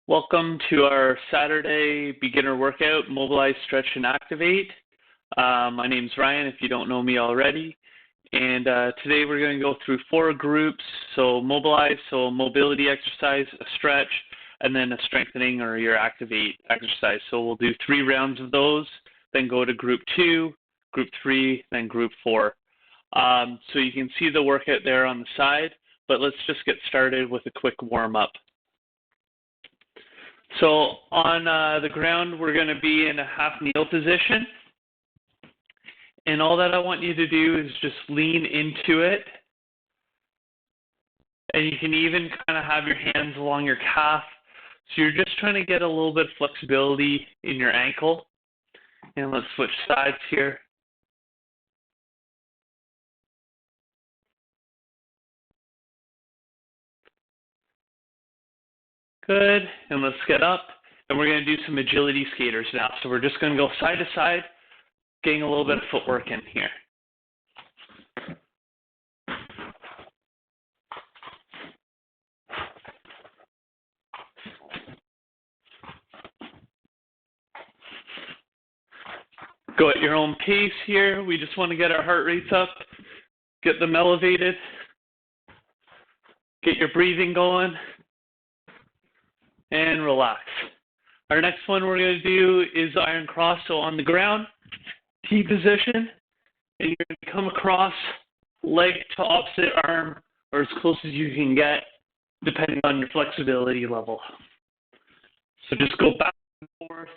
Welcome to our Saturday beginner workout, Mobilize, Stretch, and Activate. My name's Ryan, if you don't know me already. And today we're going to go through 4 groups. So Mobilize, so a mobility exercise, a stretch, and then a strengthening or your Activate exercise. So we'll do 3 rounds of those, then go to group 2, group 3, then group 4. So you can see the workout there on the side, but let's just get started with a quick warm-up. So on the ground, we're going to be in a half kneel position. And all that I want you to do is just lean into it. And you can even kind of have your hands along your calf. So you're just trying to get a little bit of flexibility in your ankle. And let's switch sides here. Good, and let's get up, and we're going to do some agility skaters now. So we're just going to go side to side, getting a little bit of footwork in here. Go at your own pace here. We just want to get our heart rates up, get them elevated, get your breathing going, and relax. Our next one we're going to do is iron cross. So on the ground, T position, and you're going to come across leg to opposite arm, or as close as you can get, depending on your flexibility level. So just go back and forth,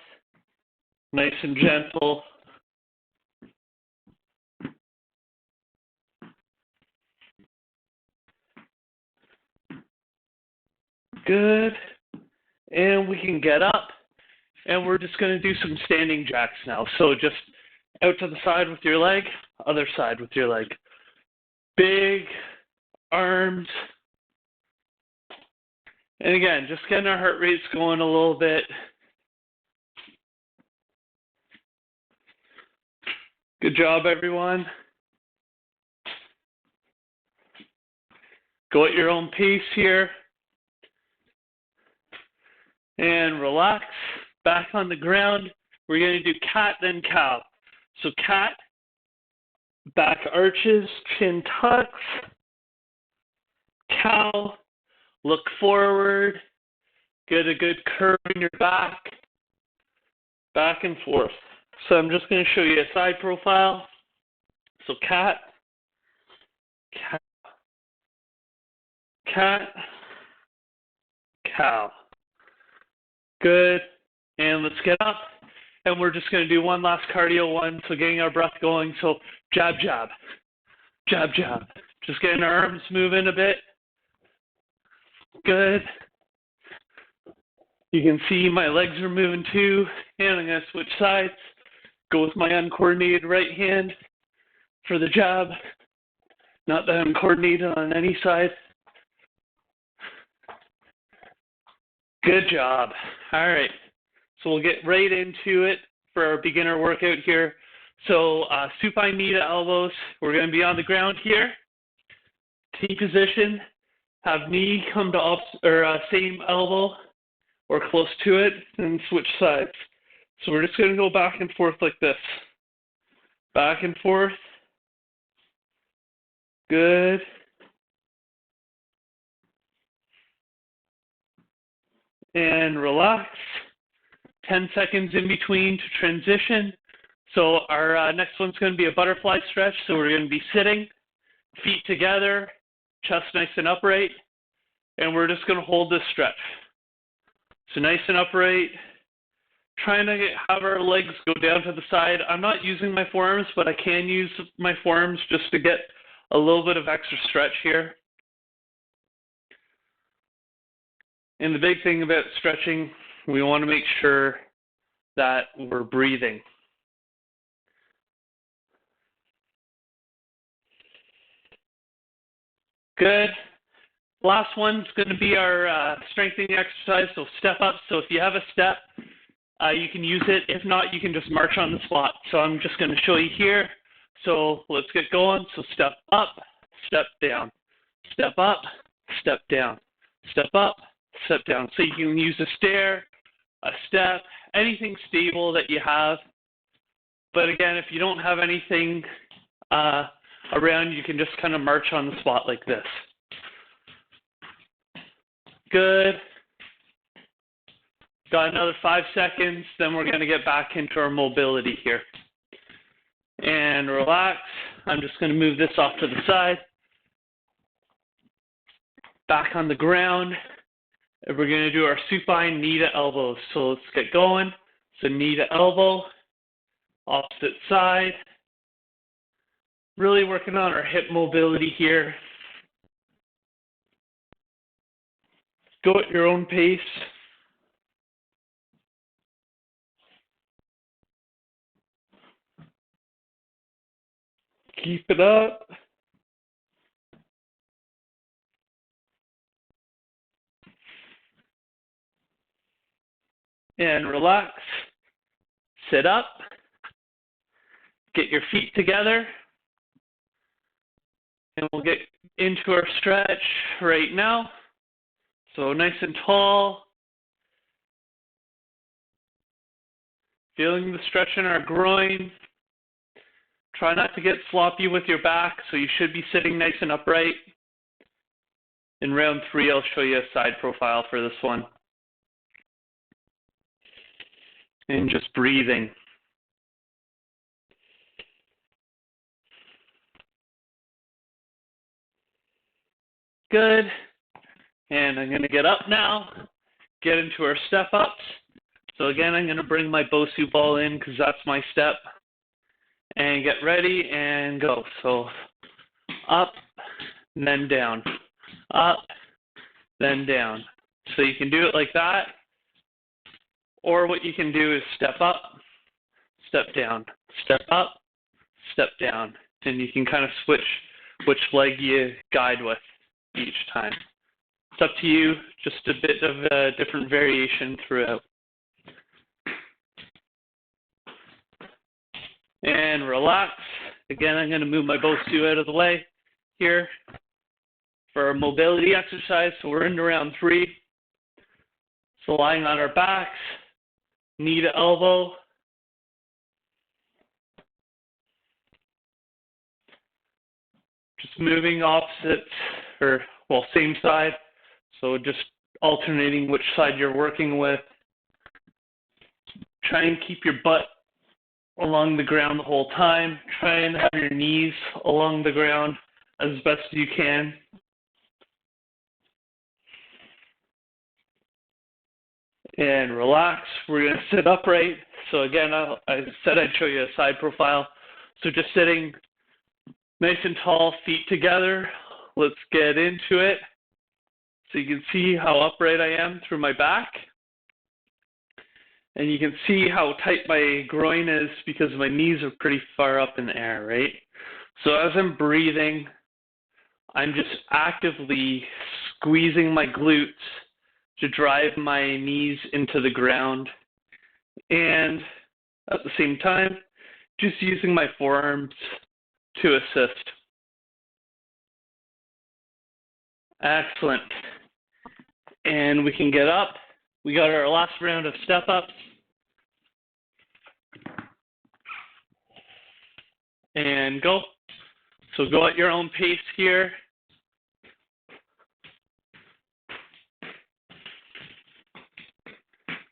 nice and gentle. Good. And we can get up, and we're just going to do some standing jacks now. So just out to the side with your leg, other side with your leg. Big arms. And again, just getting our heart rates going a little bit. Good job, everyone. Go at your own pace here. And relax, back on the ground. We're going to do cat, then cow. So cat, back arches, chin tucks. Cow, look forward. Get a good curve in your back. Back and forth. So I'm just going to show you a side profile. So cat, cow, cat, cow. Good, and let's get up, and we're just going to do one last cardio one, so getting our breath going. So jab, jab, jab, jab. Just getting our arms moving a bit. Good. You can see my legs are moving too, and I'm going to switch sides. Go with my uncoordinated right hand for the jab. Not that I'm coordinated on any side. Good job. All right, so we'll get right into it for our beginner workout here. So supine knee to elbows. We're going to be on the ground here. T position. Have knee come to same elbow or close to it, and switch sides. So we're just going to go back and forth like this. Back and forth. Good. And relax. 10 seconds in between to transition. So our next one's going to be a butterfly stretch. So we're going to be sitting, feet together, chest nice and upright, and we're just going to hold this stretch. So nice and upright, trying to have our legs go down to the side. I'm not using my forearms, but I can use my forearms just to get a little bit of extra stretch here. And the big thing about stretching, we want to make sure that we're breathing. Good. Last one's going to be our strengthening exercise, so step up. So if you have a step, you can use it. If not, you can just march on the spot. So I'm just going to show you here. So let's get going. So step up, step down, step up, step down, step up, step down. So you can use a stair, a step, anything stable that you have. But again, if you don't have anything around, you can just kind of march on the spot like this. Good. Got another 5 seconds, then we're going to get back into our mobility here. And relax. I'm just going to move this off to the side. Back on the ground. And we're going to do our supine knee to elbow. So let's get going. So knee to elbow, opposite side. Really working on our hip mobility here. Go at your own pace. Keep it up. And relax. Sit up. Get your feet together. And we'll get into our stretch right now. So nice and tall. Feeling the stretch in our groin. Try not to get sloppy with your back, so you should be sitting nice and upright. In round 3, I'll show you a side profile for this one. And just breathing. Good. And I'm going to get up now, get into our step ups. So again, I'm going to bring my Bosu ball in because that's my step. And get ready and go. So up, then down. Up, then down. So you can do it like that. Or what you can do is step up, step down, step up, step down. And you can kind of switch which leg you guide with each time. It's up to you, just a bit of a different variation throughout. And relax. Again, I'm going to move my Bosu out of the way here for our mobility exercise. So we're into round 3. So lying on our backs, knee to elbow. Just moving opposites, or well, same side. So just alternating which side you're working with. Try and keep your butt along the ground the whole time. Try and have your knees along the ground as best as you can. And relax. We're going to sit upright. So again, I said I'd show you a side profile. So just sitting nice and tall, feet together. Let's get into it. So you can see how upright I am through my back. And you can see how tight my groin is because my knees are pretty far up in the air, right? So as I'm breathing, I'm just actively squeezing my glutes to drive my knees into the ground. And at the same time, just using my forearms to assist. Excellent. And we can get up. We got our last round of step-ups. And go. So go at your own pace here.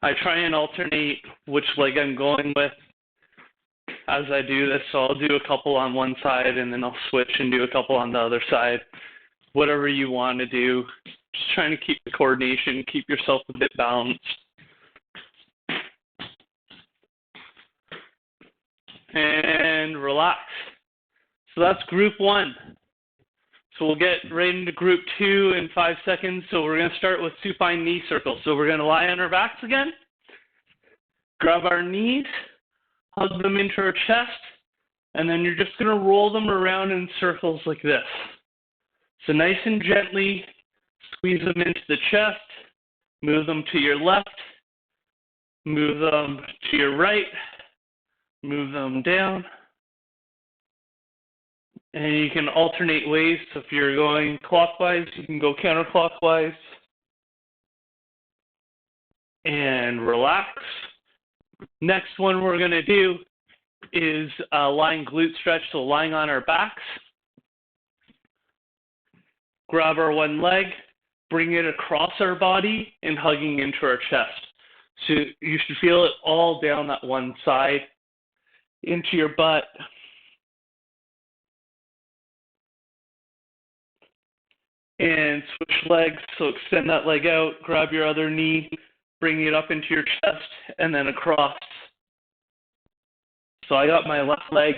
I try and alternate which leg I'm going with as I do this. So I'll do a couple on one side and then I'll switch and do a couple on the other side. Whatever you want to do. Just trying to keep the coordination, keep yourself a bit balanced. And relax. So that's group 1. So we'll get right into group 2 in 5 seconds. So we're going to start with supine knee circles. So we're going to lie on our backs again. Grab our knees, hug them into our chest, and then you're just going to roll them around in circles like this. So nice and gently squeeze them into the chest, move them to your left, move them to your right, move them down. And you can alternate ways. So if you're going clockwise, you can go counterclockwise. and relax. Next one we're going to do is lying glute stretch, so lying on our backs. Grab our one leg, bring it across our body, and hugging into our chest. So you should feel it all down that one side, into your butt. And switch legs, so extend that leg out, grab your other knee, bring it up into your chest, and then across. So I got my left leg,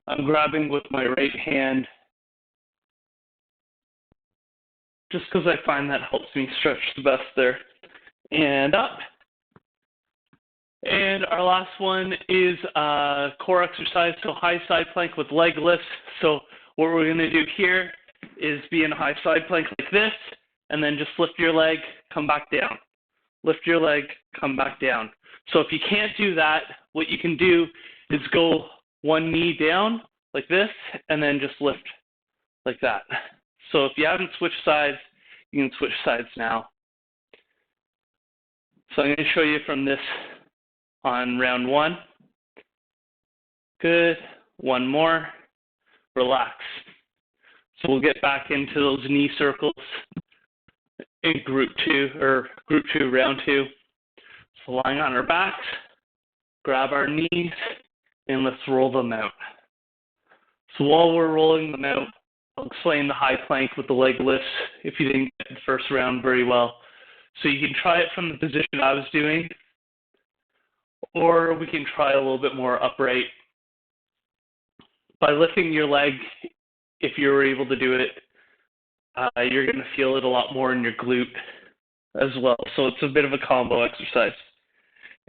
I'm grabbing with my right hand, just because I find that helps me stretch the best there. And up. And our last one is core exercise, so high side plank with leg lifts. So what we're going to do here is be in a high side plank like this, and then just lift your leg, come back down. Lift your leg, come back down. So if you can't do that, what you can do is go one knee down like this, and then just lift like that. So if you haven't switched sides, you can switch sides now. So I'm going to show you from this on round one. Good. One more. Relax. So we'll get back into those knee circles in group two, round two. So lying on our backs, grab our knees, and let's roll them out. So while we're rolling them out, I'll explain the high plank with the leg lifts if you didn't get the first round very well. So you can try it from the position I was doing, or we can try a little bit more upright. By lifting your leg, if you're able to do it, you're going to feel it a lot more in your glute as well. So it's a bit of a combo exercise.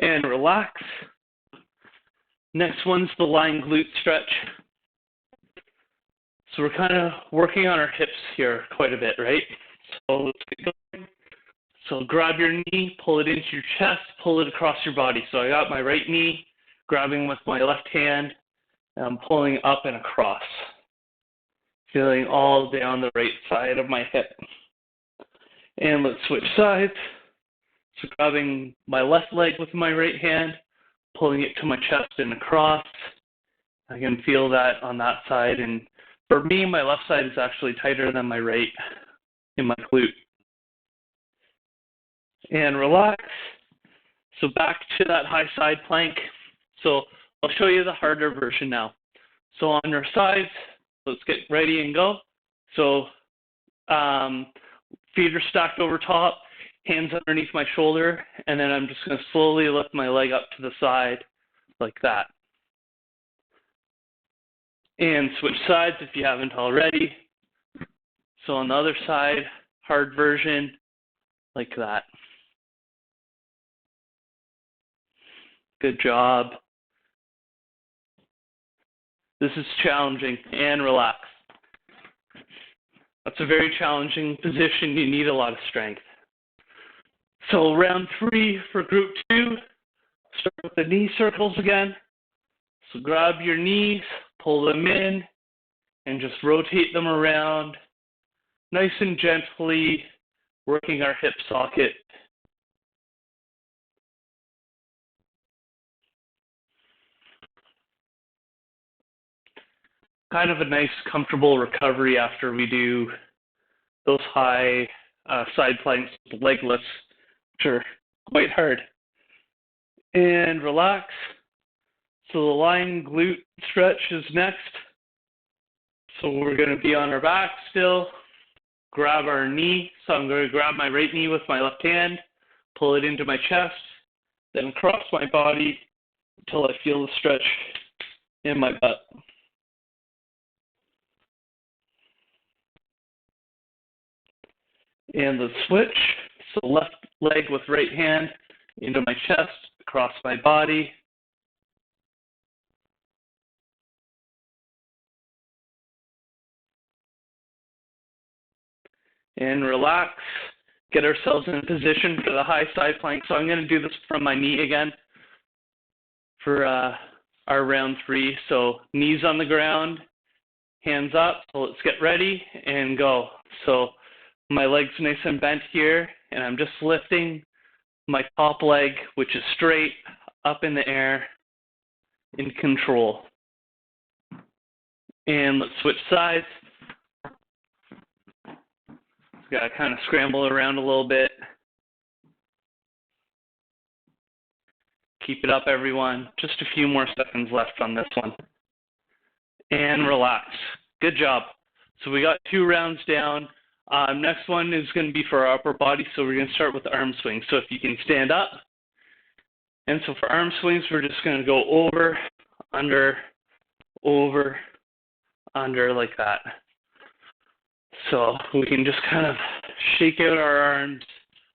And relax. Next one's the lying glute stretch. So we're kind of working on our hips here quite a bit, right? So let's get going. So grab your knee, pull it into your chest, pull it across your body. So I got my right knee, grabbing with my left hand, and I'm pulling up and across. Feeling all down the right side of my hip. And let's switch sides. So grabbing my left leg with my right hand, pulling it to my chest and across. I can feel that on that side. And for me, my left side is actually tighter than my right in my glute. And relax. So back to that high side plank. So I'll show you the harder version now. So on your sides, let's get ready and go. So feet are stacked over top, hands underneath my shoulder, and then I'm just going to slowly lift my leg up to the side like that. And switch sides if you haven't already. So on the other side, hard version, like that. Good job. This is challenging, and relax. That's a very challenging position. You need a lot of strength. So round three for group two, start with the knee circles again. So grab your knees, pull them in, and just rotate them around, nice and gently, working our hip socket. Kind of a nice, comfortable recovery after we do those high side planks, leg lifts, which are quite hard. And relax. So the lying glute stretch is next. So we're going to be on our back still. Grab our knee. So I'm going to grab my right knee with my left hand, pull it into my chest, then cross my body until I feel the stretch in my butt. And the switch, so left leg with right hand into my chest, across my body. And relax, get ourselves in position for the high side plank. So I'm going to do this from my knee again for our round three. So knees on the ground, hands up. So let's get ready and go. So my leg's nice and bent here, and I'm just lifting my top leg, which is straight, up in the air, in control. And let's switch sides. Got to kind of scramble around a little bit. Keep it up, everyone. Just a few more seconds left on this one. And relax. Good job. So we got 2 rounds down. Next one is going to be for our upper body, so we're going to start with the arm swing. So if you can stand up. And so for arm swings, we're just going to go over, under, like that. So we can just kind of shake out our arms,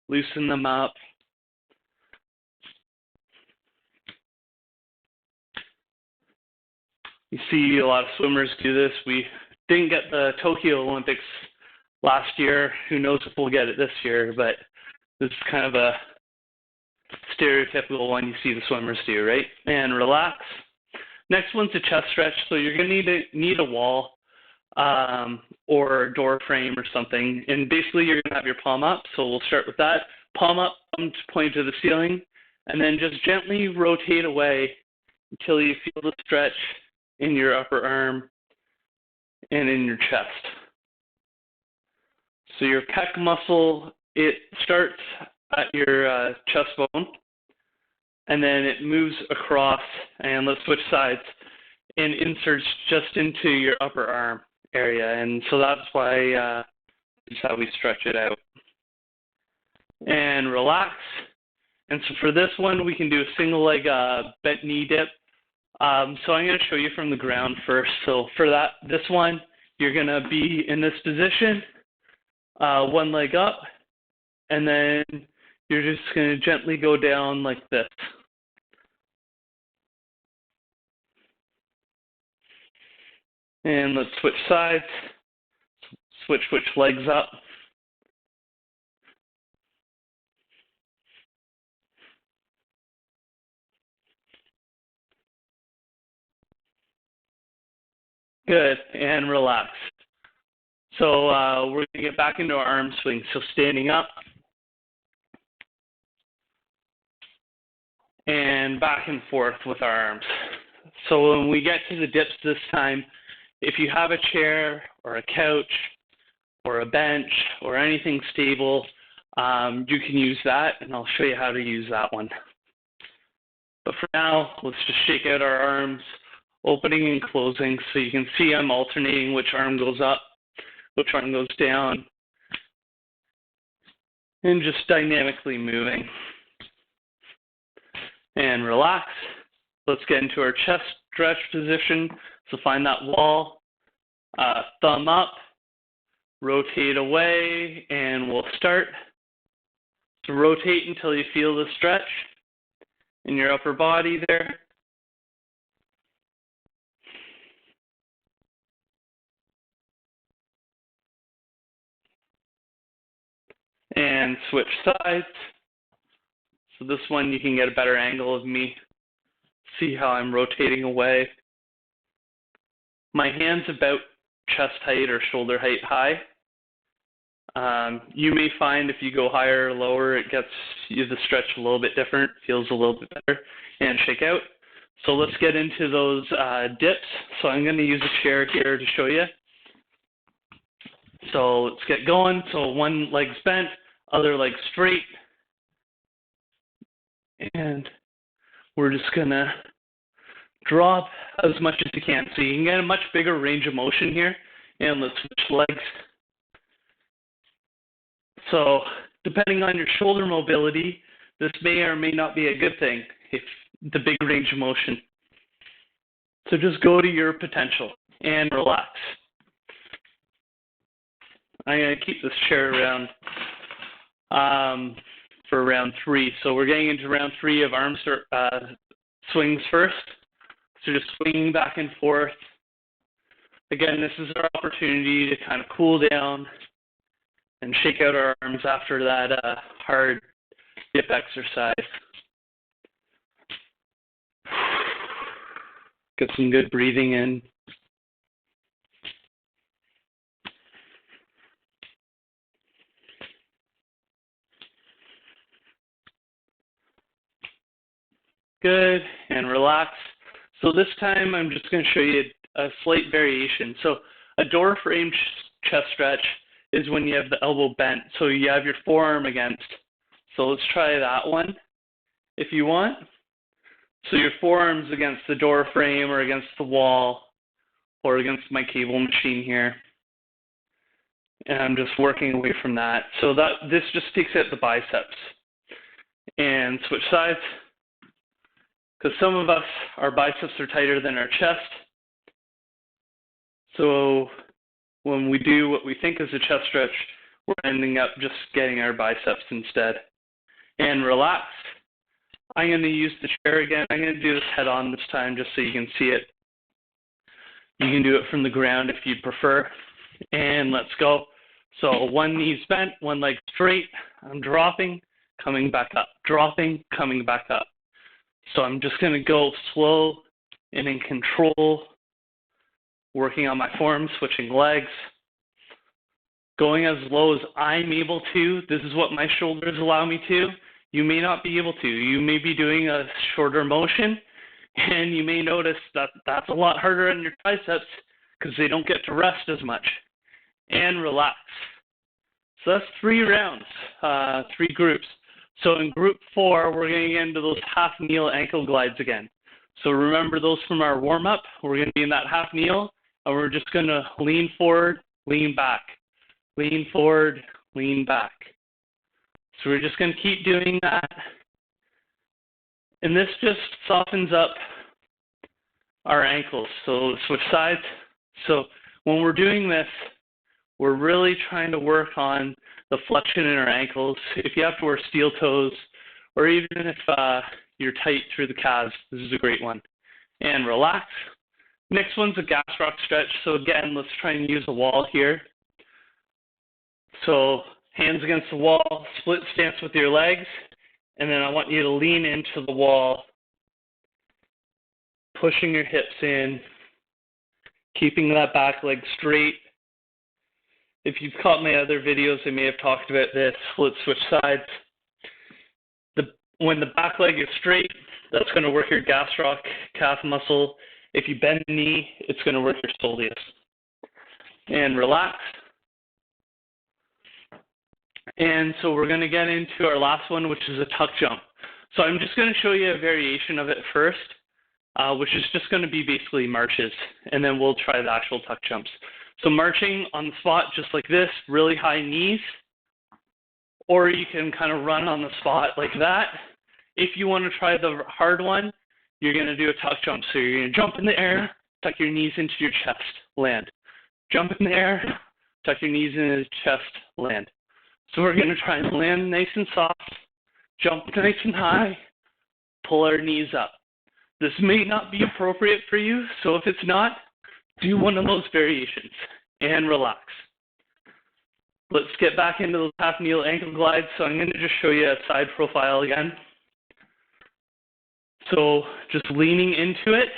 loosen them up. You see a lot of swimmers do this. We didn't get the Tokyo Olympics last year. Who knows if we'll get it this year, but this is kind of a stereotypical one you see the swimmers do, right? And relax. Next one's a chest stretch. So you're going to need a wall or a door frame or something. And basically you're going to have your palm up. So we'll start with that. Palm up, point to the ceiling, and then just gently rotate away until you feel the stretch in your upper arm and in your chest. So your pec muscle, it starts at your chest bone, and then it moves across, and let's switch sides, and inserts just into your upper arm area. And so that's why that's how we stretch it out. And relax. And so for this one, we can do a single leg bent knee dip. So I'm going to show you from the ground first. So for this one, you're going to be in this position, one leg up, and then you're just going to gently go down like this. And let's switch sides, switch legs up. Good, and relax. So we're going to get back into our arm swing. So standing up and back and forth with our arms. So when we get to the dips this time, if you have a chair or a couch or a bench or anything stable, you can use that, and I'll show you how to use that one. But for now, let's just shake out our arms, opening and closing, so you can see I'm alternating which arm goes up, which arm goes down, and just dynamically moving. And relax. Let's get into our chest stretch position. So find that wall, thumb up, rotate away, and we'll start. So rotate until you feel the stretch in your upper body there. And switch sides. So this one you can get a better angle of me. See how I'm rotating away. My hand's about chest height or shoulder height high. You may find if you go higher or lower, it gets you the stretch a little bit different, feels a little bit better, and shake out. So let's get into those dips. So I'm going to use a chair here to show you. So let's get going. So one leg's bent, other leg straight. And we're just going to drop as much as you can. So you can get a much bigger range of motion here. And let's switch legs. So depending on your shoulder mobility, this may or may not be a good thing, if the big range of motion. So just go to your potential and relax. I'm going to keep this chair around for round 3. So we're getting into round 3 of arm swings first. So just swinging back and forth. Again, this is our opportunity to kind of cool down and shake out our arms after that hard dip exercise. Get some good breathing in. Good, and relax. So this time I'm just going to show you a slight variation. So a door frame chest stretch is when you have the elbow bent, so you have your forearm against. So let's try that one if you want. So your forearm's against the door frame or against the wall or against my cable machine here. And I'm just working away from that. So this just takes out the biceps. And switch sides. Because some of us, our biceps are tighter than our chest. So when we do what we think is a chest stretch, we're ending up just getting our biceps instead. And relax. I'm going to use the chair again. I'm going to do this head on this time just so you can see it. You can do it from the ground if you'd prefer. And let's go. So one knee's bent, one leg straight. I'm dropping, coming back up, dropping, coming back up. So I'm just going to go slow and in control, working on my form, switching legs, going as low as I'm able to. This is what my shoulders allow me to. You may not be able to. You may be doing a shorter motion, and you may notice that that's a lot harder on your triceps because they don't get to rest as much. And relax. So that's 3 rounds, 3 groups. So in group 4, we're going to get into those half kneel ankle glides again. So remember those from our warm-up. We're going to be in that half kneel, and we're just going to lean forward, lean back, lean forward, lean back. So we're just going to keep doing that. And this just softens up our ankles. So switch sides. So when we're doing this, we're really trying to work on the flexion in our ankles. If you have to wear steel toes, or even if you're tight through the calves, this is a great one. And relax. Next one's a Gastroc Stretch. So again, let's try and use a wall here. So hands against the wall, split stance with your legs, and then I want you to lean into the wall, pushing your hips in, keeping that back leg straight. If you've caught my other videos, I may have talked about this. Let's switch sides. When the back leg is straight, that's going to work your gastroc calf muscle. If you bend the knee, it's going to work your soleus. And relax. And so we're going to get into our last one, which is a tuck jump. So I'm just going to show you a variation of it first, which is just going to be basically marches, and then we'll try the actual tuck jumps. So marching on the spot just like this, really high knees, or you can kind of run on the spot like that. If you want to try the hard one, you're going to do a tuck jump. So you're going to jump in the air, tuck your knees into your chest, land. Jump in the air, tuck your knees into the chest, land. So we're going to try and land nice and soft, jump nice and high, pull our knees up. This may not be appropriate for you, so if it's not, do one of those variations and relax. Let's get back into those half kneel ankle glides. So I'm going to just show you a side profile again. So just leaning into it,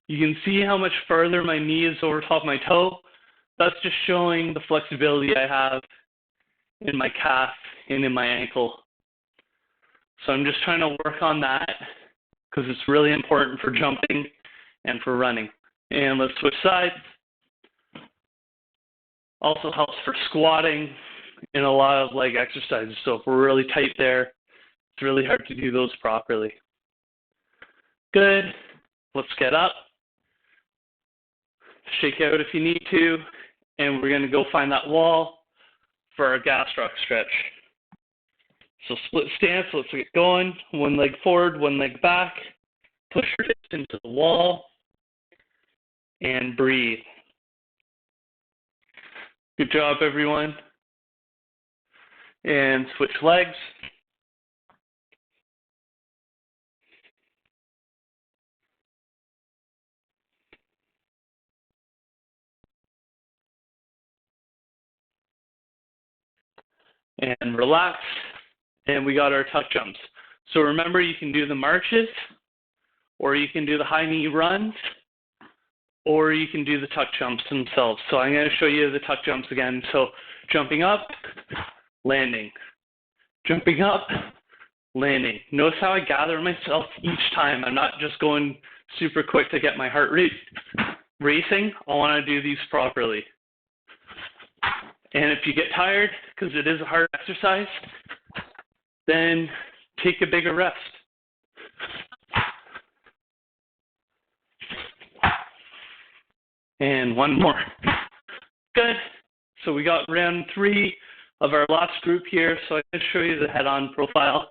you can see how much further my knee is over top of my toe. That's just showing the flexibility I have in my calf and in my ankle. So I'm just trying to work on that because it's really important for jumping and for running. And let's switch sides. Also helps for squatting and a lot of leg exercises. So if we're really tight there, it's really hard to do those properly. Good. Let's get up. Shake out if you need to. And we're going to go find that wall for our Gastroc Stretch. So split stance, let's get going. One leg forward, one leg back. Push your hips into the wall. And breathe. Good job, everyone. And switch legs. And relax. And we got our tuck jumps. So remember, you can do the marches, or you can do the high knee runs, or you can do the tuck jumps themselves. So I'm going to show you the tuck jumps again. So jumping up, landing. Jumping up, landing. Notice how I gather myself each time. I'm not just going super quick to get my heart rate racing. I want to do these properly. And if you get tired, because it is a hard exercise, then take a bigger rest. And one more. Good. So we got round 3 of our last group here. So I'm going to show you the head-on profile.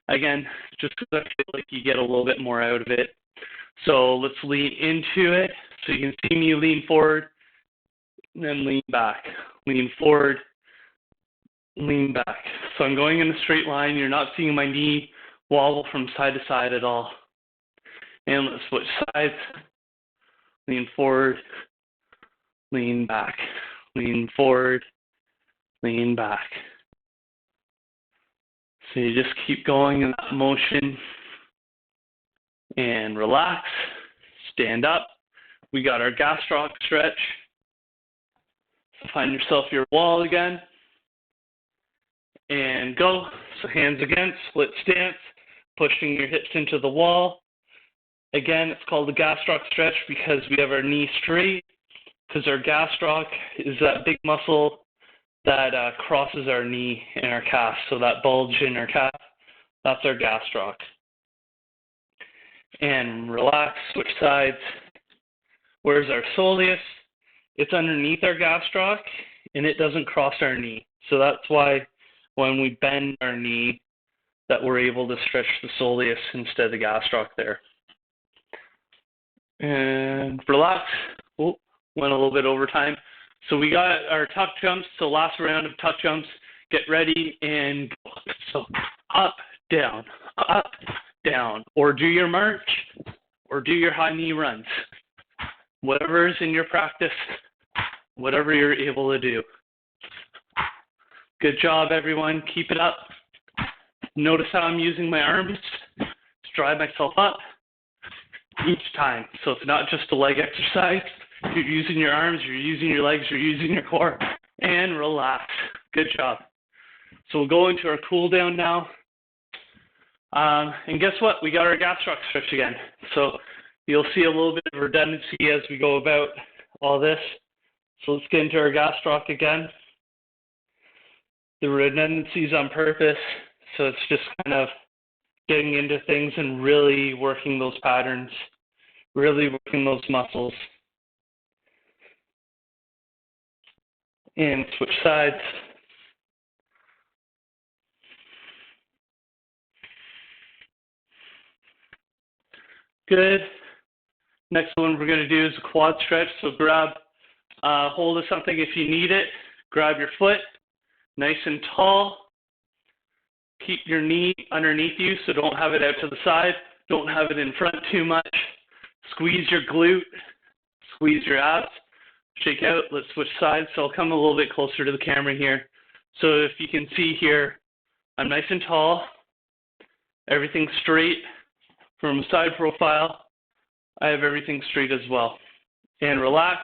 Again, just because I feel like you get a little bit more out of it. So let's lean into it. So you can see me lean forward, and then lean back. Lean forward, lean back. So I'm going in a straight line. You're not seeing my knee wobble from side to side at all. And let's switch sides. Lean forward, lean back. Lean forward, lean back. So you just keep going in that motion and relax, stand up. We got our Gastroc Stretch. So find yourself your wall again and go. So hands against, split stance, pushing your hips into the wall. Again, it's called the Gastroc Stretch because we have our knee straight, because our gastroc is that big muscle that crosses our knee and our calf. So that bulge in our calf, that's our gastroc. And relax, switch sides. Where's our soleus? It's underneath our gastroc, and it doesn't cross our knee. So that's why when we bend our knee, that we're able to stretch the soleus instead of the gastroc there. And relax. Oh, went a little bit over time. So we got our tuck jumps. So last round of tuck jumps. Get ready and go. So up, down, or do your march, or do your high knee runs. Whatever is in your practice, whatever you're able to do. Good job, everyone. Keep it up. Notice how I'm using my arms to drive myself up each time. So it's not just a leg exercise. You're using your arms, you're using your legs, you're using your core. And relax. Good job. So we'll go into our cool down now. And guess what? We got our Gastroc Stretch again. So you'll see a little bit of redundancy as we go about all this. So let's get into our Gastroc again. The redundancy is on purpose. So it's just kind of getting into things and really working those patterns, really working those muscles. And switch sides. Good. Next one we're going to do is a quad stretch. So grab hold of something if you need it. Grab your foot, nice and tall. Keep your knee underneath you, so don't have it out to the side. Don't have it in front too much. Squeeze your glute. Squeeze your abs. Shake out. Let's switch sides. So I'll come a little bit closer to the camera here. So if you can see here, I'm nice and tall. Everything's straight. From side profile, I have everything straight as well. And relax.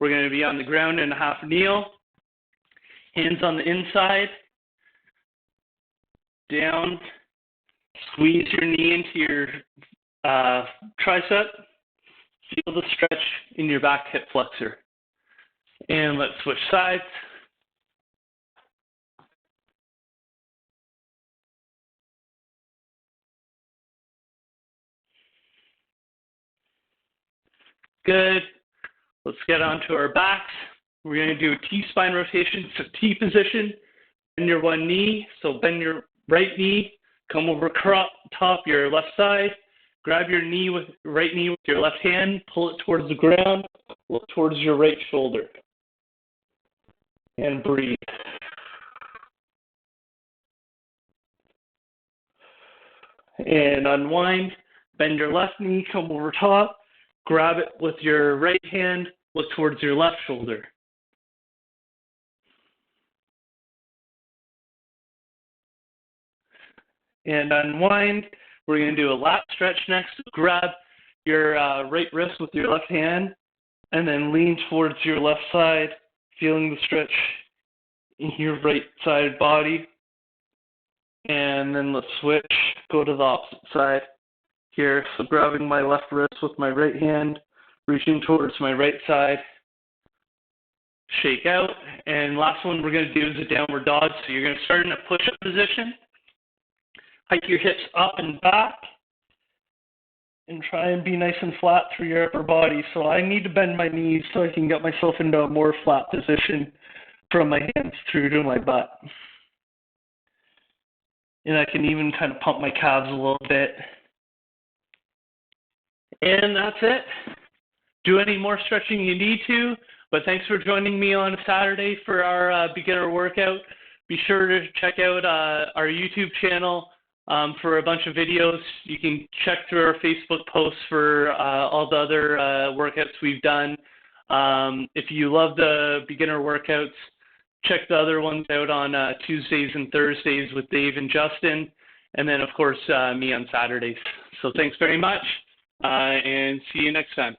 We're going to be on the ground in a half kneel. Hands on the inside. Down. Squeeze your knee into your tricep. Feel the stretch in your back hip flexor. And let's switch sides. Good. Let's get onto our backs. We're going to do a T-spine rotation. So T position, bend your one knee. So bend your right knee, come over top your left side, grab your knee with right knee with your left hand, pull it towards the ground, look towards your right shoulder. And breathe. And unwind, bend your left knee, come over top, grab it with your right hand, look towards your left shoulder. And unwind. We're going to do a lat stretch next. Grab your right wrist with your left hand and then lean towards your left side, feeling the stretch in your right side body. And then let's switch, go to the opposite side here. So grabbing my left wrist with my right hand, reaching towards my right side, shake out. And last one we're going to do is a downward dog. So you're going to start in a push-up position, hike your hips up and back, and try and be nice and flat through your upper body. So I need to bend my knees so I can get myself into a more flat position from my hands through to my butt. And I can even kind of pump my calves a little bit. And that's it. Do any more stretching you need to, but thanks for joining me on a Saturday for our beginner workout. Be sure to check out our YouTube channel for a bunch of videos. You can check through our Facebook posts for all the other workouts we've done. If you love the beginner workouts, check the other ones out on Tuesdays and Thursdays with Dave and Justin, and then, of course, me on Saturdays. So thanks very much, and see you next time.